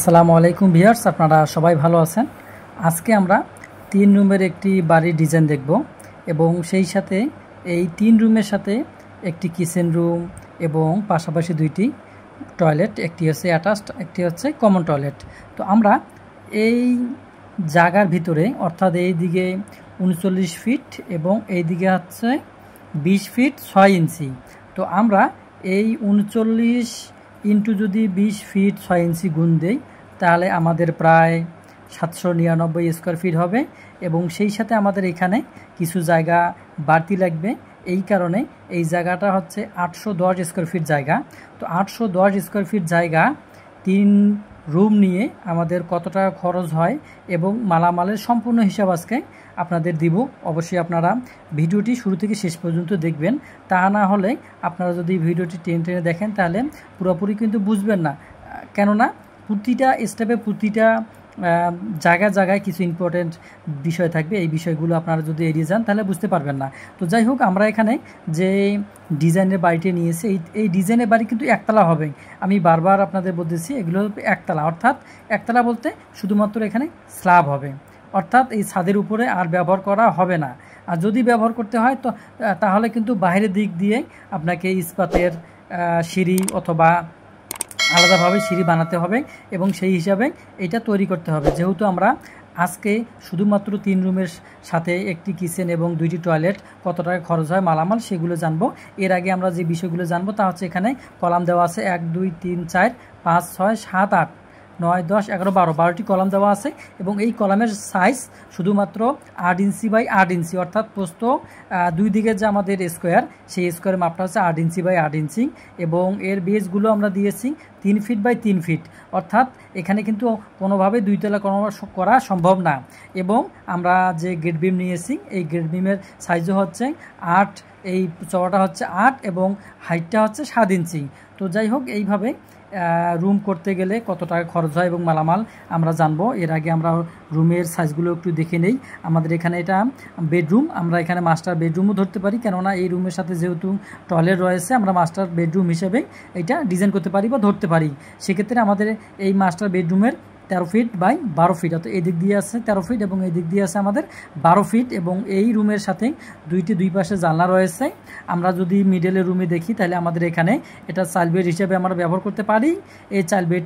আসসালামু আলাইকুম ভিউয়ার্স, আপনারা সবাই ভালো আছেন। আজকে আমরা 3 রুমের একটি বাড়ির ডিজাইন দেখব এবং সেই সাথে এই 3 রুমের সাথে একটি কিচেন রুম এবং পাশাপাশি দুইটি টয়লেট, একটি হচ্ছে অ্যাটাচড, একটি হচ্ছে কমন টয়লেট। তো আমরা এই জায়গার ভিতরে অর্থাৎ এই দিকে 39 ফিট এবং এই দিকে হচ্ছে 20 ফিট 6 ইঞ্চি। তো আমরা এই 39 ইন্টু যদি 20 ফিট 6 ইঞ্চি গুণ দেই তাহলে আমাদের প্রায় 799 স্কোয়ার ফিট হবে এবং সেই সাথে আমাদের এখানে কিছু জায়গা বাড়তি লাগবে। এই কারণে এই জায়গাটা হচ্ছে 810 স্কোয়ার ফিট জায়গা। তো 810 স্কোয়ার ফিট জায়গা 3 রুম নিয়ে আমাদের কত টাকা খরচ হয় এবং মালামালের সম্পূর্ণ হিসাব আজকে আপনাদের দিব। অবশ্যই আপনারা ভিডিওটি শুরু থেকে শেষ পর্যন্ত দেখবেন, তা না হলে আপনারা যদি ভিডিওটি টেনে দেখেন তাহলে পুরোপুরি কিন্তু বুঝবেন না, কেননা প্রতিটা স্টেপে প্রতিটা জায়গায় কিছু ইম্পর্টেন্ট বিষয় থাকবে। এই বিষয়গুলো আপনারা যদি এড়িয়ে যান তাহলে বুঝতে পারবেন না। তো যাই হোক, আমরা এখানে যে ডিজাইনের বাড়িটি নিয়েছি এই ডিজাইনের বাড়ি কিন্তু একতলা হবে। আমি বারবার আপনাদের বলতেছি এগুলো একতলা, অর্থাৎ একতলা বলতে শুধুমাত্র এখানে স্ল্যাব হবে, অর্থাৎ এই ছাদের উপরে আর ব্যবহার করা হবে না। আর যদি ব্যবহার করতে হয় তো তাহলে কিন্তু বাইরের দিক দিয়ে আপনাকে ইস্পাতের সিঁড়ি অথবা আলাদাভাবে সিঁড়ি বানাতে হবে এবং সেই হিসাবে এটা তৈরি করতে হবে। যেহেতু আমরা আজকে শুধুমাত্র 3 রুমের সাথে একটি কিচেন এবং 2টি টয়লেট কত টাকা খরচ হয় মালামাল সেগুলো জানবো। এর আগে আমরা যে বিষয়গুলো জানবো তা হচ্ছে এখানে কলাম দেওয়া আছে 1 2 3 4 5 6 7 8 9 10 11 12টি কলাম দেওয়া আছে এবং এই কলামের সাইজ শুধুমাত্র 8 ইঞ্চি বাই 8 ইঞ্চি, অর্থাৎ প্রস্থ দুই দিকে যে আমাদের স্কোয়ার সেই স্কোয়ারের মাপটা হচ্ছে 8 ইঞ্চি বাই 8 ইঞ্চি এবং এর বেসগুলো আমরা দিয়েছি 3 ফিট বাই 3 ফিট, অর্থাৎ এখানে কিন্তু কোনোভাবে দুইতলা করা সম্ভব না। এবং আমরা যে গেট বিম নিয়েছি এই গেট বিমের সাইজও হচ্ছে 8, এই চওড়াটা হচ্ছে 8 এবং হাইটটা হচ্ছে 7 ইঞ্চি। তো যাই হোক, এইভাবে রুম করতে গেলে কত টাকা খরচ হয় এবং মালামাল আমরা জানবো। এর আগে আমরা রুমের সাইজগুলো একটু দেখে নেই। আমাদের এখানে এটা বেডরুম, আমরা এখানে মাস্টার বেডরুমও ধরতে পারি, কেননা এই রুমের সাথে যেহেতু টয়লেট রয়েছে আমরা মাস্টার বেডরুম হিসেবে এটা ডিজাইন করতে পারি বা ধরতে পারি। সেক্ষেত্রে আমাদের এই মাস্টার বেডরুমের 13 ফিট বাই 12 ফিট, অর্থাৎ এদিক দিয়ে আছে 13 ফিট এবং এই দিক দিয়ে আছে আমাদের 12 ফিট এবং এই রুমের সাথে দুই পাশে জানলা রয়েছে। আমরা যদি মিডলের রুমে দেখি তাহলে আমাদের এখানে এটা চাইল্ড বেড হিসেবে আমরা ব্যবহার করতে পারি। এই চাইল্ড বেড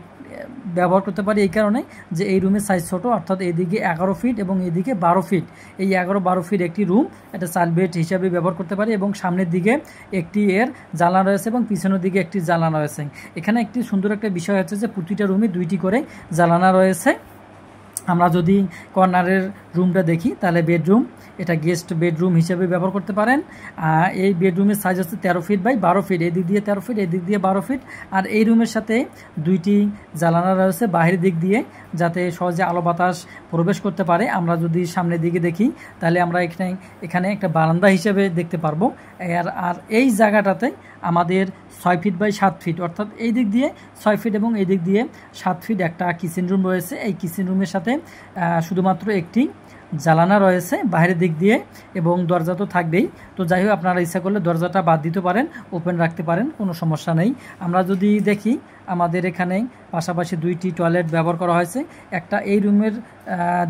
ব্যবহার করতে পারি এই কারণে যে এই রুমের সাইজ ছোট, অর্থাৎ এইদিকে 11 ফিট এবং এইদিকে 12 ফিট, এই 11-12 ফিট একটি রুম এটা চাইল্ড বেড হিসাবে ব্যবহার করতে পারি এবং সামনের দিকে একটি এর জানলা রয়েছে এবং পিছনের দিকে একটি জানলা রয়েছে। এখানে একটি সুন্দর একটা বিষয় হচ্ছে যে প্রতিটা রুমে 2টি করে জানলা রয়েছে। আমরা যদি কর্নারের রুমটা দেখি তাহলে বেডরুম, এটা গেস্ট বেডরুম হিসেবে ব্যবহার করতে পারেন। এই বেডরুমের সাইজ হচ্ছে 13 ফিট বাই 12 ফিট, এদিক দিয়ে 13 ফিট এদিক দিয়ে 12 ফিট। আর এই রুমের সাথে 2টি জানালা রয়েছে বাহিরের দিক দিয়ে, যাতে সহজে আলো বাতাস প্রবেশ করতে পারে। আমরা যদি সামনের দিকে দেখি তাহলে আমরা এখানে একটা বারান্দা হিসেবে দেখতে পারবো। আর এই জায়গাটাতে আমাদের 6 ফিট বাই 7 ফিট, অর্থাৎ এই দিক দিয়ে 6 ফিট এবং এই দিক দিয়ে 7 ফিট একটা কিচেন রুম রয়েছে। এই কিচেন রুমের সাথে শুধুমাত্র একটি জানালা রয়েছে বাইরের দিক দিয়ে এবং দরজা তো থাকবেই। তো যাই হোক, আপনারা ইচ্ছা করলে দরজাটা বাদ দিতে পারেন, ওপেন রাখতে পারেন, কোনো সমস্যা নেই। আমরা যদি দেখি আমাদের এখানে পাশাপাশি 2টি টয়লেট ব্যবহার করা হয়েছে। একটা এই রুমের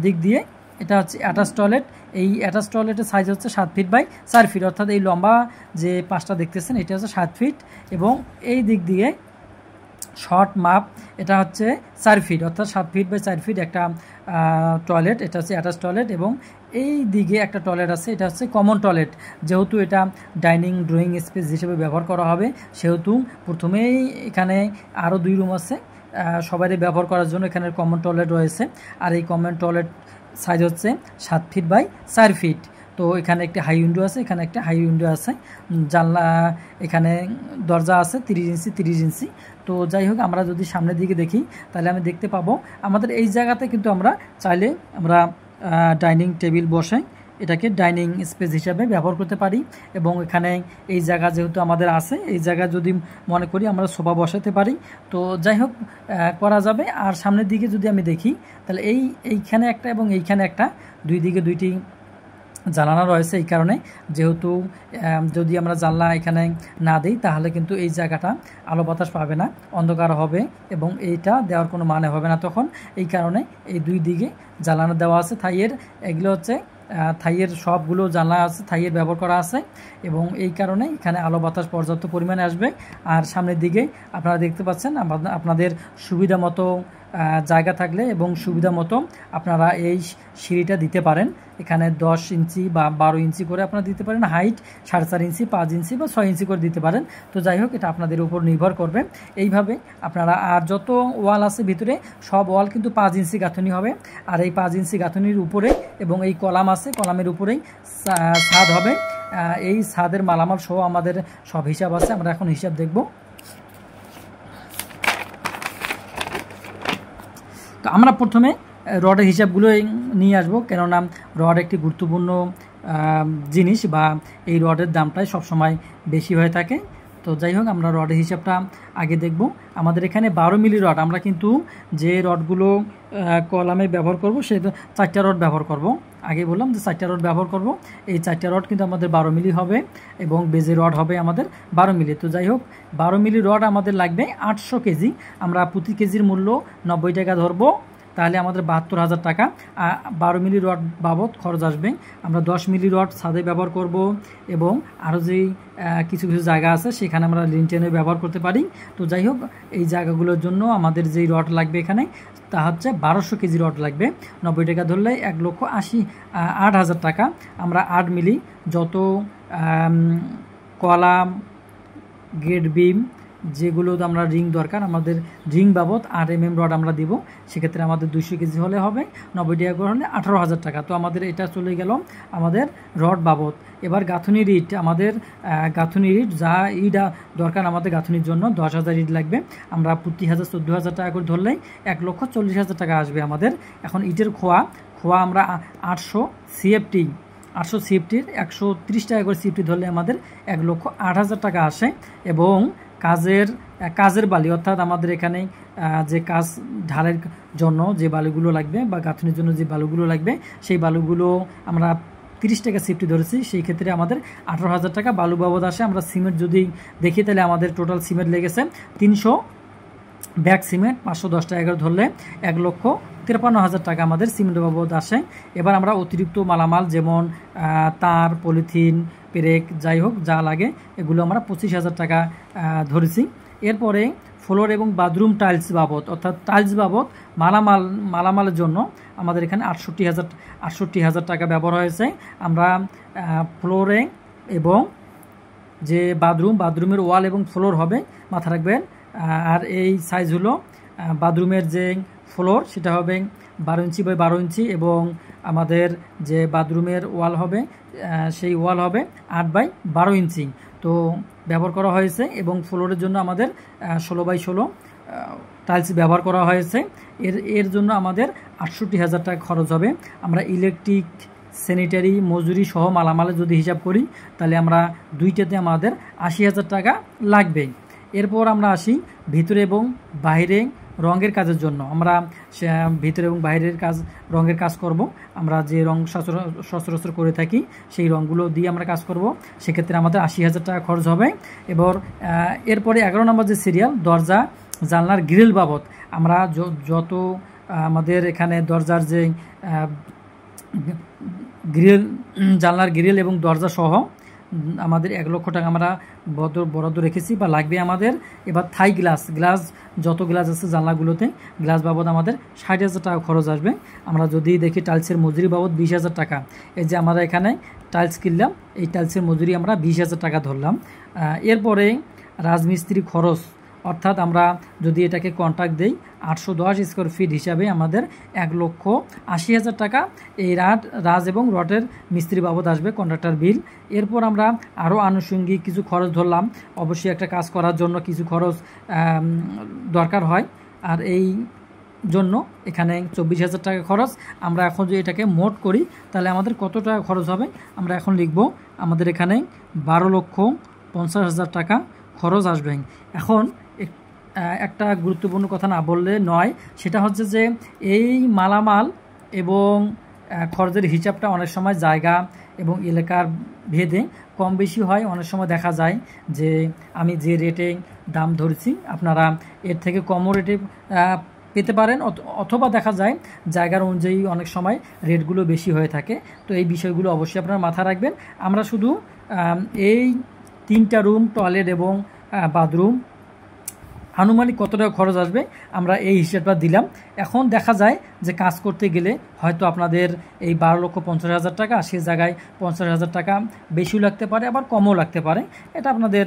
দিক দিয়ে, এটা হচ্ছে অ্যাটাচ টয়লেট। এই অ্যাটাচ টয়লেটের সাইজ হচ্ছে 7 ফিট বাই 4 ফিট, অর্থাৎ এই লম্বা যে পাশটা দেখতেছেন এটা হচ্ছে 7 ফিট এবং এই দিক দিয়ে শর্ট মাপ এটা হচ্ছে 4 ফিট, অর্থাৎ 7 ফিট বাই 4 ফিট একটা টয়লেট, এটা হচ্ছে অ্যাটাচ টয়লেট। এবং এই দিকে একটা টয়লেট আছে, এটা হচ্ছে কমন টয়লেট। যেহেতু এটা ডাইনিং ড্রয়িং স্পেস হিসেবে ব্যবহার করা হবে সেহেতু প্রথমেই এখানে আরও 2 রুম আছে সবারই ব্যবহার করার জন্য, এখানে কমন টয়লেট রয়েছে। আর এই কমন টয়লেট সাইজ হচ্ছে 7 ফিট বাই 4 ফিট। তো এখানে একটি হাই উইন্ডো আছে, এখানে একটা হাই উইন্ডো আছে, জানলা, এখানে দরজা আছে 30 ইঞ্চি 30 ইঞ্চি। তো যাই হোক, আমরা যদি সামনের দিকে দেখি তাহলে আমি দেখতে পাবো আমাদের এই জায়গাতে কিন্তু আমরা চাইলে আমরা ডাইনিং টেবিল বসে এটাকে ডাইনিং স্পেস হিসাবে ব্যবহার করতে পারি এবং এখানে এই জায়গা যেহেতু আমাদের আছে এই জায়গা যদি মনে করি আমরা সোফা বসাতে পারি। তো যাই হোক, করা যাবে। আর সামনের দিকে যদি আমি দেখি তাহলে এইখানে একটা এবং এইখানে একটা, 2 দিকে 2টি জানালা রয়েছে। এই কারণে যেহেতু যদি আমরা জানলা এখানে না দিই তাহলে কিন্তু এই জায়গাটা আলো বাতাস পাবে না, অন্ধকার হবে এবং এইটা দেওয়ার কোনো মানে হবে না তখন। এই কারণে এই দুই দিকে জানালা দেওয়া আছে থাইয়ের। এগুলো হচ্ছে থাইয়ের সবগুলো জানলা আছে, থাইয়ের ব্যবহার করা আছে এবং এই কারণে এখানে আলো বাতাস পর্যাপ্ত পরিমাণে আসবে। আর সামনের দিকে আপনারা দেখতে পাচ্ছেন আপনাদের সুবিধা মতো জায়গা থাকলে এবং সুবিধা মতো আপনারা এই সিঁড়িটা দিতে পারেন। এখানে 10 ইঞ্চি বা 12 ইঞ্চি করে আপনারা দিতে পারেন, হাইট 4.5 ইঞ্চি, 5 ইঞ্চি বা 6 ইঞ্চি করে দিতে পারেন। তো যাই হোক, এটা আপনাদের উপর নির্ভর করবে। এইভাবে আপনারা আর যত ওয়াল আছে ভিতরে সব ওয়াল কিন্তু 5 ইঞ্চি গাঁথনি হবে। আর এই 5 ইঞ্চি গাঁথনির উপরে এবং এই কলাম আছে, কলামের উপরেই ছাদ হবে। এই ছাদের মালামাল সহ আমাদের সব হিসাব আছে, আমরা এখন হিসাব দেখব। তো আমরা প্রথমে রডের হিসাবগুলো নিয়ে আসবো, কেননা রড একটি গুরুত্বপূর্ণ জিনিস বা এই রডের দামটাই সবসময় বেশি হয়ে থাকে। তো যাই হোক, আমরা রডের হিসাবটা আগে দেখব। আমাদের এখানে 12 মিলি রড, আমরা কিন্তু যে রডগুলো কলামে ব্যবহার করব সে 4টা রড ব্যবহার করব। আগে বললাম যে 4টা রড ব্যবহার করব। এই 4টা রড কিন্তু আমাদের 12 মিলি হবে এবং বেজে রড হবে আমাদের 12 মিলি। তো যাই হোক, 12 মিলি রড আমাদের লাগবে 800 কেজি। আমরা প্রতি কেজির মূল্য 90 টাকা ধরবো, তাহলে আমাদের 72,000 টাকা 12 মিলি রড বাবদ খরচ আসবে। আমরা 10 মিলি রড ছাদে ব্যবহার করব এবং আরও যেই কিছু কিছু জায়গা আছে সেখানে আমরা লিনটেনে ব্যবহার করতে পারি। তো যাই হোক, এই জায়গাগুলোর জন্য আমাদের যেই রড লাগবে এখানে তা হচ্ছে 1200 কেজি রড লাগবে। 90 টাকা ধরলে 1,08,000 টাকা। আমরা 8 মিলি যত কলাম, গেট বিম যেগুলো আমরা রিং দরকার, আমাদের রিং বাবদ 8 mm রড আমরা দিব। সেক্ষেত্রে আমাদের 200 কেজি হলে হবে, 90 টাকা করে হলে 18,000 টাকা। তো আমাদের এটা চলে গেল আমাদের রড বাবদ। এবার গাঁথনি ইট, আমাদের গাঁথনি ইট যা ইট দরকার আমাদের গাঁথনির জন্য 10,000 ইট লাগবে। আমরা প্রতি 14,000 টাকা করে ধরলেই 1,40,000 টাকা আসবে আমাদের। এখন ইটের খোয়া আমরা 800 CFT 130 টাকা করে সিফটি ধরলে আমাদের 1,08,000 টাকা আসে। এবং কাজের বালি, অর্থাৎ আমাদের এখানে যে কাজ ঢালের জন্য যে বালুগুলো লাগবে বা গাঁথনির জন্য যে বালুগুলো লাগবে সেই বালুগুলো আমরা 30 টাকা সিফটি ধরেছি। সেই ক্ষেত্রে আমাদের 18,000 টাকা বালু বাবদ আসে। আমরা সিমেন্ট যদি দেখি তাহলে আমাদের টোটাল সিমেন্ট লেগেছে 300 ব্যাগ সিমেন্ট, 510 টাকা করে ধরলে 1,53,000 টাকা আমাদের সিমেন্ট বাবদ আসে। এবার আমরা অতিরিক্ত মালামাল যেমন তার, পলিথিন, পেরেক, যাই হোক যা লাগে এগুলো আমরা 25,000 টাকা ধরেছি। এরপরে ফ্লোর এবং বাথরুম টাইলস বাবদ, অর্থাৎ টাইলস বাবদ মালামালের জন্য আমাদের এখানে 68,000 টাকা ব্যবহার হয়েছে। আমরা ফ্লোরে এবং যে বাথরুমের ওয়াল এবং ফ্লোর হবে, মাথা রাখবেন। আর এই সাইজ হলো বাথরুমের যে ফ্লোর সেটা হবে 12 ইঞ্চি বাই 12 ইঞ্চি এবং আমাদের যে বাথরুমের ওয়াল হবে সেই ওয়াল হবে 8 বাই 12 ইঞ্চি। তো ব্যবহার করা হয়েছে এবং ফ্লোরের জন্য আমাদের 16 বাই 16 টাইলস ব্যবহার করা হয়েছে। এর জন্য আমাদের 68,000 টাকা খরচ হবে। আমরা ইলেকট্রিক, স্যানিটারি, মজুরি সহ মালামালে যদি হিসাব করি তাহলে আমরা দুইটাতে আমাদের 80,000 টাকা লাগবে। এরপর আমরা আসি ভিতরে এবং বাইরে রঙের কাজের জন্য। আমরা ভিতরে এবং বাইরের রঙের কাজ করব। আমরা যে রং সচরাচর করে থাকি সেই রঙগুলো দিয়ে আমরা কাজ করব। সেক্ষেত্রে আমাদের 80,000 টাকা খরচ হবে। এরপরে 11 নম্বর যে সিরিয়াল, দরজা জানলার গ্রিল বাবদ, আমরা যত আমাদের এখানে দরজার যে জানলার গ্রিল এবং দরজা সহ আমাদের 1,00,000 টাকা আমরা বরাদ্দ রেখেছি বা লাগবে আমাদের। এবার থাই গ্লাস যত গ্লাস আছে জানলাগুলোতে, গ্লাস বাবদ আমাদের 60,000 টাকা খরচ আসবে। আমরা যদি দেখি টাইলসের মজুরি বাবদ 20,000 টাকা। এই যে আমরা এখানে টাইলস কিনলাম, এই টাইলসের মজুরি আমরা 20,000 টাকা ধরলাম। এরপরে রাজমিস্ত্রি খরচ, অর্থাৎ আমরা যদি এটাকে কন্ট্রাক্ট দেই 810 স্কোয়ার ফিট হিসাবে আমাদের 1,80,000 টাকা এই রাজ এবং রডের মিস্ত্রি বাবদ আসবে, কন্ট্রাক্টর বিল। এরপর আমরা আরও আনুষঙ্গিক কিছু খরচ ধরলাম। অবশ্যই একটা কাজ করার জন্য কিছু খরচ দরকার হয়, আর এই জন্য এখানে 24,000 টাকা খরচ। আমরা এখন যদি এটাকে মোট করি তাহলে আমাদের কত টাকা খরচ হবে আমরা এখন লিখব। আমাদের এখানে 12,50,000 টাকা খরচ আসবে। এখন একটা গুরুত্বপূর্ণ কথা না বললে নয়, সেটা হচ্ছে যে এই মালামাল এবং খরচের হিসাবটা অনেক সময় জায়গা এবং এলাকার ভেদে কম বেশি হয়। অনেক সময় দেখা যায় যে আমি যে রেটে দাম ধরছি আপনারা এর থেকে কমও রেটে পেতে পারেন, অথবা দেখা যায় জায়গার অনুযায়ী অনেক সময় রেটগুলো বেশি হয়ে থাকে। তো এই বিষয়গুলো অবশ্যই আপনারা মাথায় রাখবেন। আমরা শুধু এই 3টা রুম, টয়লেট এবং বাথরুম আনুমানিক কত টাকা খরচ আসবে আমরা এই হিসেবটা দিলাম। এখন দেখা যায় যে কাজ করতে গেলে হয়তো আপনাদের এই 12,50,000 টাকা, সে জায়গায় 50,000 টাকা বেশিও লাগতে পারে, আবার কমও লাগতে পারে। এটা আপনাদের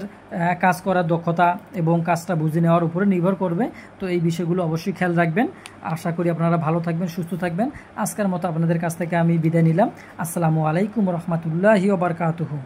কাজ করার দক্ষতা এবং কাজটা বুঝে নেওয়ার উপরে নির্ভর করবে। তো এই বিষয়গুলো অবশ্যই খেয়াল রাখবেন। আশা করি আপনারা ভালো থাকবেন, সুস্থ থাকবেন। আজকের মতো আপনাদের কাছ থেকে আমি বিদায় নিলাম। আসসালামু আলাইকুম রহমতুল্লাহি ওয়া বারাকাতুহু।